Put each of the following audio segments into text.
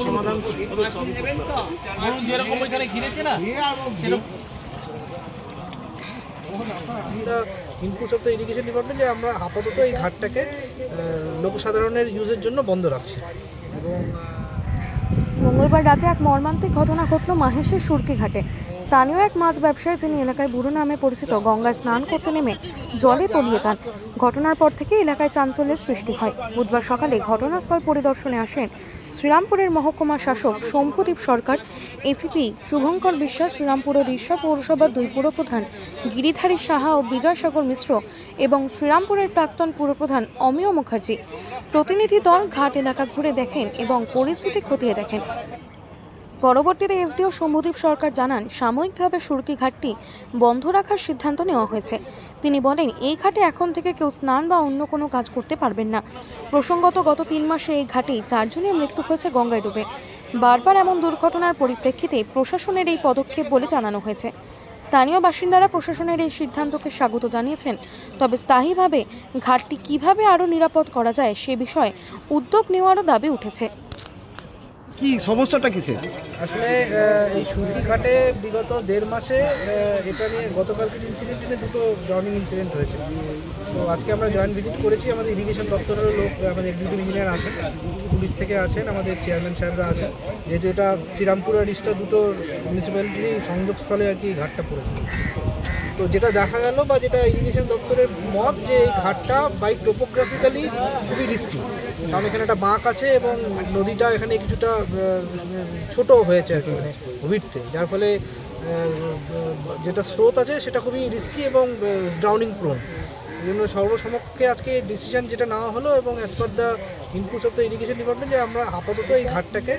সমাধান যেরকম ওইখানে ঘিরেছে না input of the irrigation department যে আমরা আপাতত এই ঘাটটাকে লোকসাধারণের ইউজের জন্য বন্ধ রাখছি। এবং মঙ্গলবার রাতে এক মর্মান্তিক ঘটনা ঘটল মাহেশের সুরকি ঘাটে। স্থানীয় এক মাছ ব্যবসায়ী, যিনি এলাকায় বুড়ো নামে পরিচিত, গঙ্গায় স্নান করতে নেমে জলে তলিয়ে যান। ঘটনার পর থেকে এলাকায় চাঞ্চল্যের সৃষ্টি হয়। বুধবার সকালে ঘটনাস্থল পরিদর্শনে আসেন শ্রীরামপুরের মহকুমা শাসক শম্ভুদীপ সরকার, এসিপি শুভঙ্কর বিশ্বাস, শ্রীরামপুর ও রিষড়া পৌরসভার 2 পুরপ্রধান গিরিধারী সাহা ও বিজয় সাগর মিশ্র এবং শ্রীরামপুরের প্রাক্তন পুরপ্রধান অমিয় মুখার্জি। প্রতিনিধি দল ঘাট এলাকা ঘুরে দেখেন এবং পরিস্থিতি খতিয়ে দেখেন। পরবর্তীতে এসডিও শম্ভুদীপ সরকার জানান, সাময়িকভাবে সুরকি ঘাটটি বন্ধ রাখার সিদ্ধান্ত নেওয়া হয়েছে। তিনি বলেন, এই ঘাটে এখন থেকে কেউ স্নান বা অন্য কোনো কাজ করতে পারবেন না। প্রসঙ্গত, গত 3 মাসে এই ঘাটেই 4 জনের মৃত্যু হয়েছে গঙ্গায় ডুবে। বারবার এমন দুর্ঘটনার পরিপ্রেক্ষিতে প্রশাসনের এই পদক্ষেপ বলে জানানো হয়েছে। স্থানীয় বাসিন্দারা প্রশাসনের এই সিদ্ধান্তকে স্বাগত জানিয়েছেন। তবে স্থায়ীভাবে ঘাটটি কিভাবে আরও নিরাপদ করা যায় সে বিষয়ে উদ্যোগ নেওয়ারও দাবি উঠেছে। কি সমস্যাটা কিসের? আসলে এই সুরকি ঘাটে বিগত 1.5 মাসে এটা নিয়ে গতকালকের ইনসিডেন্টে 2টো ড্রাউনিং ইনসিডেন্ট হয়েছে। তো আজকে আমরা জয়েন্ট ভিজিট করেছি। আমাদের ইরিগেশন দপ্তরের লোক, আমাদের এক্সিকিউটিভ ইঞ্জিনিয়ার আছেন, পুলিশ থেকে আছেন, আমাদের চেয়ারম্যান সাহেবরা আছেন। যেহেতু এটা শ্রীরামপুর আর রিষড়া 2টো মিউনিসিপ্যালিটির সংযোগস্থলে আর কি ঘাটটা পড়েছে। তো যেটা দেখা গেল বা যেটা ইরিগেশন দপ্তরের মত, যে এই ঘাটটা বাই টোপোগ্রাফিক্যালি খুবই রিস্কি, কারণ এখানে একটা বাঁক আছে এবং নদীটা এখানে কিছুটা ছোট হয়েছে আর কি, মানে ভিড়তে, যার ফলে যেটা স্রোত আছে সেটা খুবই রিস্কি এবং ড্রাউনিং প্রোন। এই জন্য সর্বসমক্ষে আজকে ডিসিশন যেটা নেওয়া হলো, এবং as per the inputs of the irrigation department, যে আমরা আপাতত এই ঘাটটাকে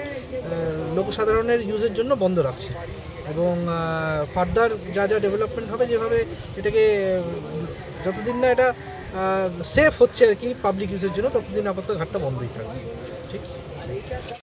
লোকসাধারণের ইউজের জন্য বন্ধ রাখছি। এবং ফার্দার যা যা ডেভেলপমেন্ট হবে, যেভাবে এটাকে যতদিন না এটা সেফ হচ্ছে আর কি পাবলিক ইউজের জন্য, ততদিন আপাতত ঘাটটা বন্ধই থাকবে। ঠিক।